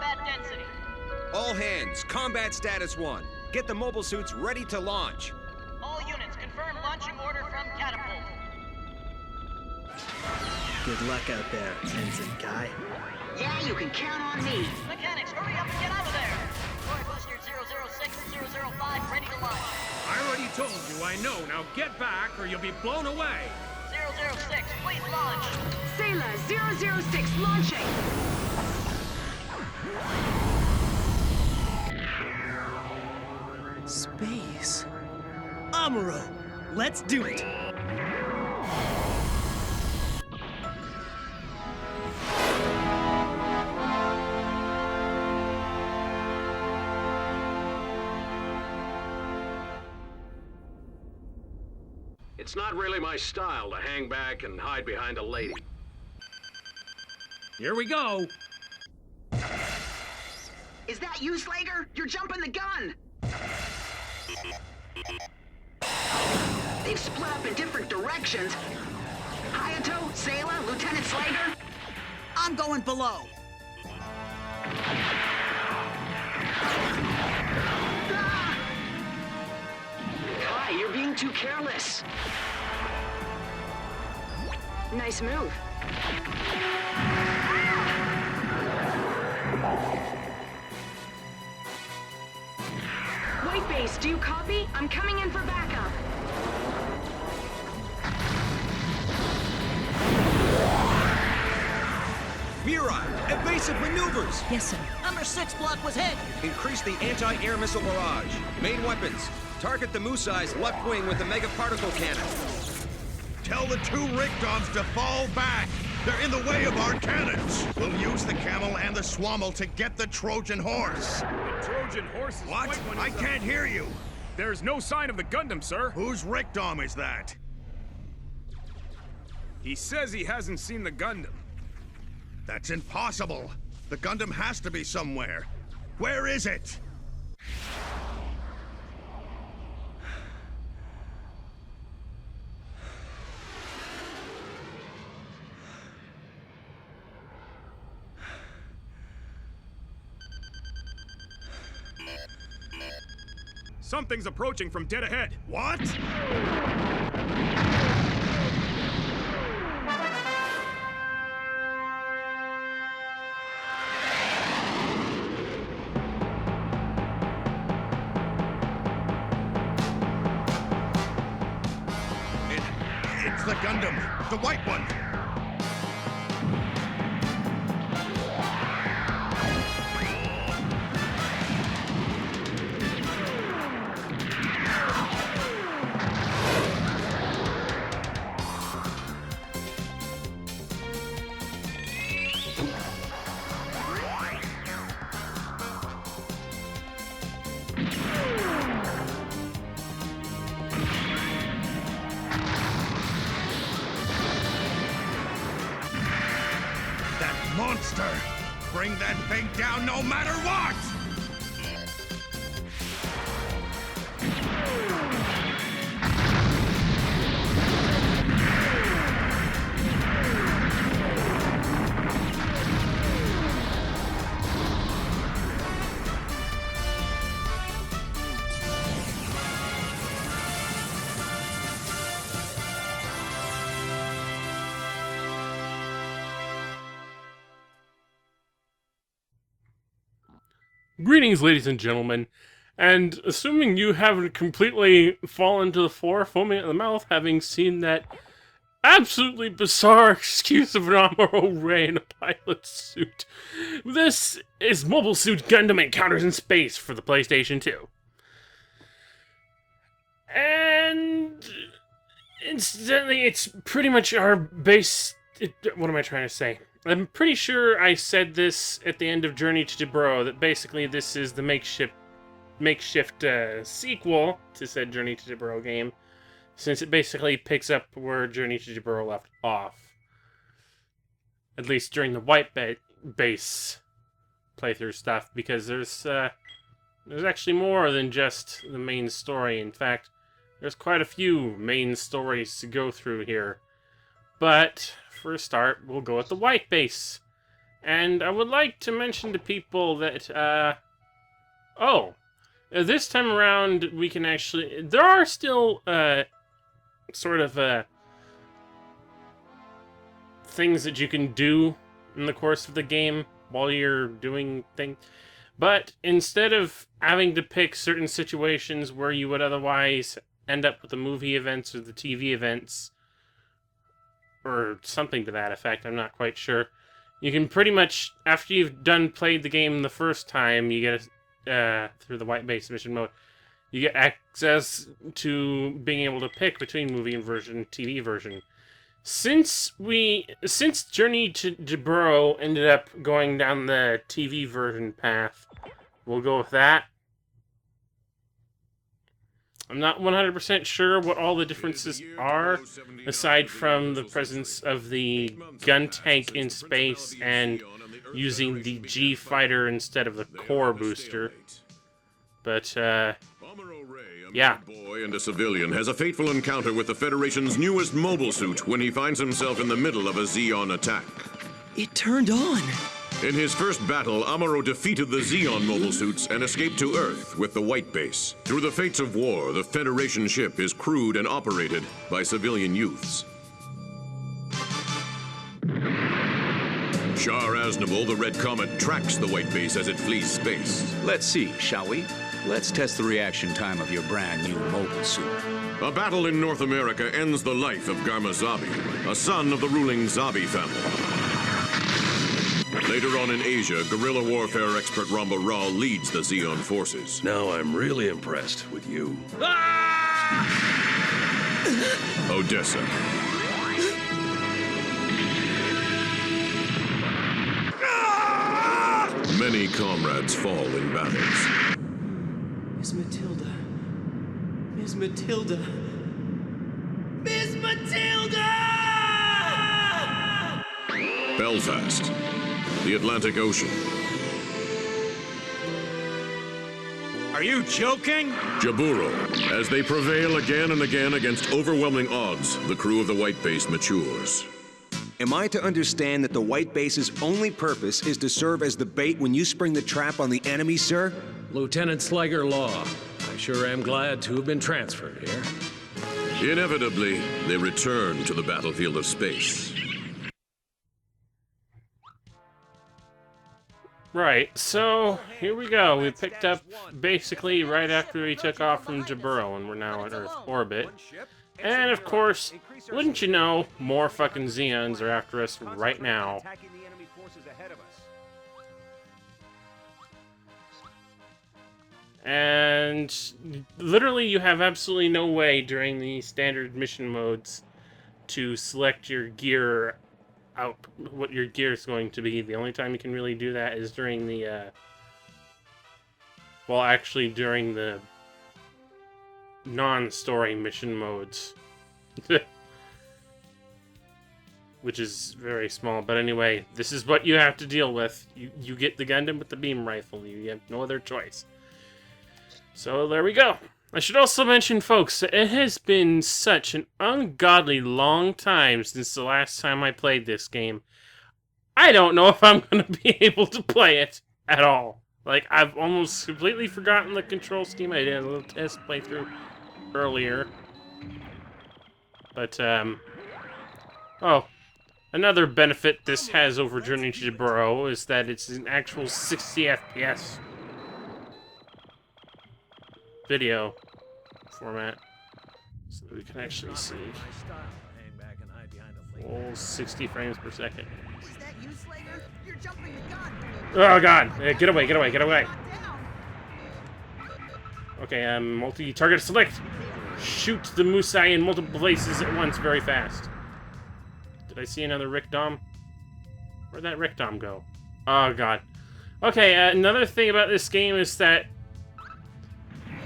combat density. All hands, combat status 1. Get the mobile suits ready to launch. All units, confirm launching order from catapult. Good luck out there, ensign guy. Yeah, you can count on me. Mechanics, hurry up and get out of there! Roy Booster 006 and 005 ready to launch. I already told you, I know. Now get back or you'll be blown away. 006, please launch. Sailor 006 launching. Space. Amuro, let's do it. It's not really my style to hang back and hide behind a lady. Here we go. Is that you, Slager? You're jumping the gun. They've split up in different directions. Hayato, Sailor, Lieutenant Slager. I'm going below. Ah! Kai, you're being too careless. Nice move. White base, do you copy? I'm coming in for backup. Mirai, evasive maneuvers. Yes, sir. Number 6 block was hit. Increase the anti-air missile barrage. Main weapons. Target the Musai's left wing with the mega particle cannon. Tell the 2 Rickdoms to fall back. They're in the way of our cannons. We'll use the camel and the Swammel to get the Trojan horse. The Trojan horse is What? I can't hear you. There's no sign of the Gundam, sir. Whose Rickdom is that? He says he hasn't seen the Gundam. That's impossible. The Gundam has to be somewhere. Where is it? Something's approaching from dead ahead. What? It's the Gundam, the white one. Monster! Bring that thing down no matter what! Greetings, ladies and gentlemen, and assuming you haven't completely fallen to the floor, foaming at the mouth, having seen that absolutely bizarre excuse of an Amuro Ray in a pilot suit, this is Mobile Suit Gundam Encounters in Space for the PlayStation 2. And incidentally, it's pretty much our base... what am I trying to say? I'm pretty sure I said this at the end of Journey to Debro, that basically this is the makeshift sequel to said Journey to Debro game, since it basically picks up where Journey to Debro left off. At least during the white base playthrough stuff, because there's actually more than just the main story. In fact, there's quite a few main stories to go through here. But for a start, we'll go with the white base. And I would like to mention to people that, this time around we can actually... There are still, sort of, things that you can do in the course of the game while you're doing things. But instead of having to pick certain situations where you would otherwise end up with the movie events or the TV events, or something to that effect, I'm not quite sure, you can pretty much, after you've played the game the first time, you get, through the white base mission mode, you get access to being able to pick between movie and TV version. Since Journey to Jaburo ended up going down the TV version path, we'll go with that. I'm not 100% sure what all the differences are, aside from the presence of the gun tank in space and using the G fighter instead of the core booster. But, yeah. A boy and a civilian has a fateful encounter with the Federation's newest mobile suit when he finds himself in the middle of a Xeon attack. It turned on. In his first battle, Amuro defeated the Xeon mobile suits and escaped to Earth with the White Base. Through the fates of war, the Federation ship is crewed and operated by civilian youths. Char Aznable, the Red Comet, tracks the White Base as it flees space. Let's see, shall we? Let's test the reaction time of your brand new mobile suit. A battle in North America ends the life of Garma Zabi, a son of the ruling Zabi family. Later on in Asia, guerrilla warfare expert Ramba Ra leads the Xeon forces. Now I'm really impressed with you. Odessa. Many comrades fall in battles. Miss Matilda. Miss Matilda. Miss Matilda! Belfast. The Atlantic Ocean. Are you joking? Jaburo. As they prevail again and again against overwhelming odds, the crew of the White Base matures. Am I to understand that the White Base's only purpose is to serve as the bait when you spring the trap on the enemy, sir? Lieutenant Slager Law, I sure am glad to have been transferred here. Inevitably, they return to the battlefield of space. Right, so here we go. We picked up basically right after we took off from Jaburo, and we're now in Earth orbit. And of course, wouldn't you know, more fucking Xeons are after us right now. And literally you have absolutely no way during the standard mission modes to select your gear out, what your gear is going to be. The only time you can really do that is during the, well, actually during the non-story mission modes. Which is very small, but anyway, this is what you have to deal with. You get the Gundam with the beam rifle. You have no other choice. So there we go. I should also mention, folks, that it has been such an ungodly long time since the last time I played this game. I don't know if I'm going to be able to play it at all. Like, I've almost completely forgotten the control scheme. I did a little test playthrough earlier. But, oh, another benefit this has over Journey to Jaburo is that it's an actual 60 FPS video format, so we can actually see full 60 frames per second. Is that you, Slager? You're jumping the gun. Oh god! Get away! Get away! Get away! Okay, multi-target select. Shoot the Musai in multiple places at once, very fast. Did I see another Rick Dom? Where'd that Rick Dom go? Oh god. Okay, another thing about this game is that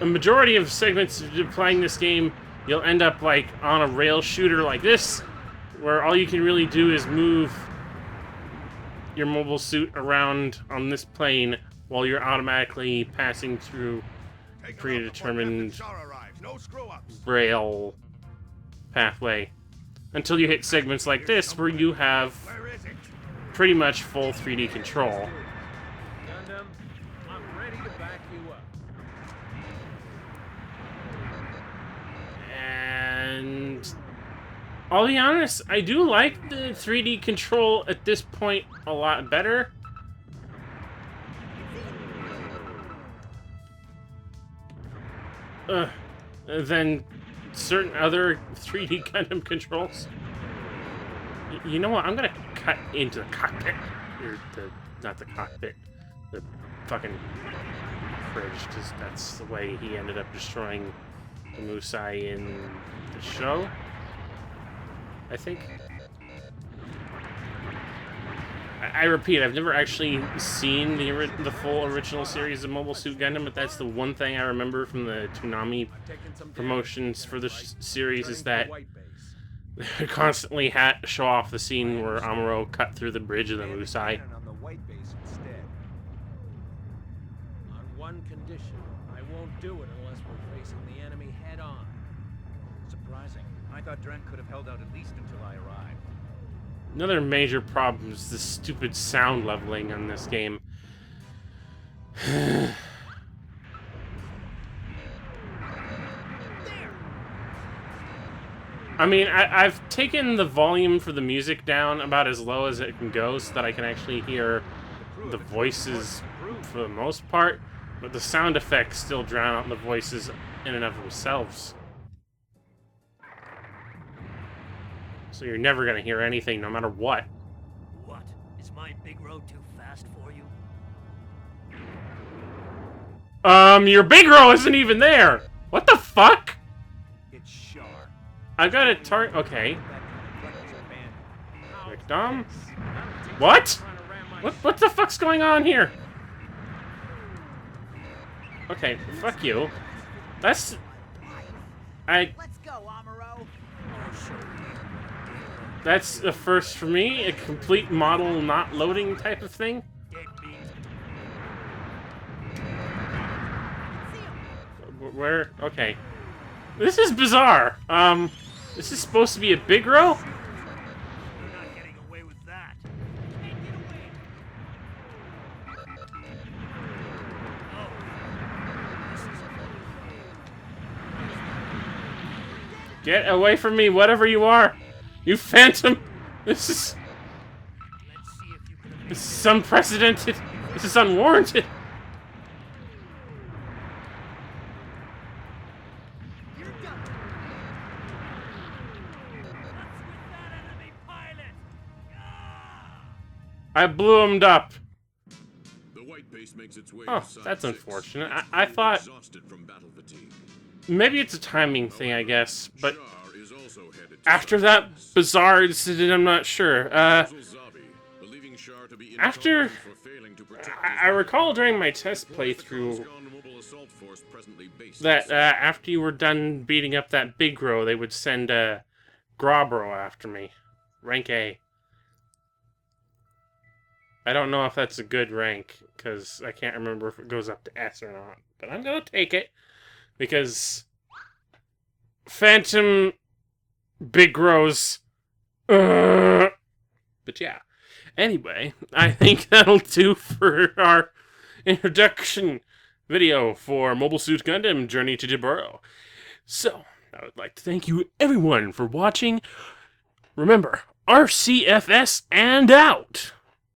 a majority of segments of playing this game, you'll end up like on a rail shooter like this, where all you can really do is move your mobile suit around on this plane while you're automatically passing through predetermined rail pathway. Until you hit segments like this, where you have pretty much full 3D control. Gundam, I'm ready to back you up. And I'll be honest, I do like the 3D control at this point a lot better. Than certain other 3D Gundam controls. You know what? I'm gonna cut into the cockpit. Or not the cockpit. The fucking fridge, because that's the way he ended up destroying the Musai in the show, I think. I repeat, I've never actually seen the full original series of Mobile Suit Gundam, but that's the one thing I remember from the Toonami promotions for the series, is that they constantly show off the scene where Amuro cut through the bridge of the Musai. On the white base instead. On one condition, I won't do it unless we're facing the enemy head on. Surprising. I thought Dren could have held out at least until I arrived. Another major problem is the stupid sound leveling on this game. I mean, I've taken the volume for the music down about as low as it can go so that I can actually hear the voices for the most part, but the sound effects still drown out the voices in and of themselves. So you're never gonna hear anything, no matter what. What? Is my big road too fast for you? Your big row isn't even there! What the fuck? It's sharp. I've got a target. Okay. Victim? What? What the fuck's going on here? Okay, fuck you. That's... Let's go, Amuro. That's a first for me, a complete model not loading type of thing. Where? Okay. This is bizarre. This is supposed to be a big row? You're not getting away with that. Get away from me, whatever you are! You phantom! This is unprecedented. This is unwarranted. I blew him up. The white base makes its way Oh, to that's Side 6, unfortunate. I thought exhausted from battle fatigue. maybe it's a timing thing, I guess, but Char is also headed to after Side that 6. bizarre incident, I'm not sure. Zabi, believing Char to be After... incompetent for failing to protect his I recall during my test playthrough mobile assault force presently based that after you were done beating up that big row, they would send Grobro after me. Rank A. I don't know if that's a good rank, because I can't remember if it goes up to S or not. But I'm going to take it, because Phantom Big Rose. But yeah. Anyway, I think that'll do for our introduction video for Mobile Suit Gundam Journey to Devasia. So, I would like to thank you everyone for watching. Remember, RCFS and out!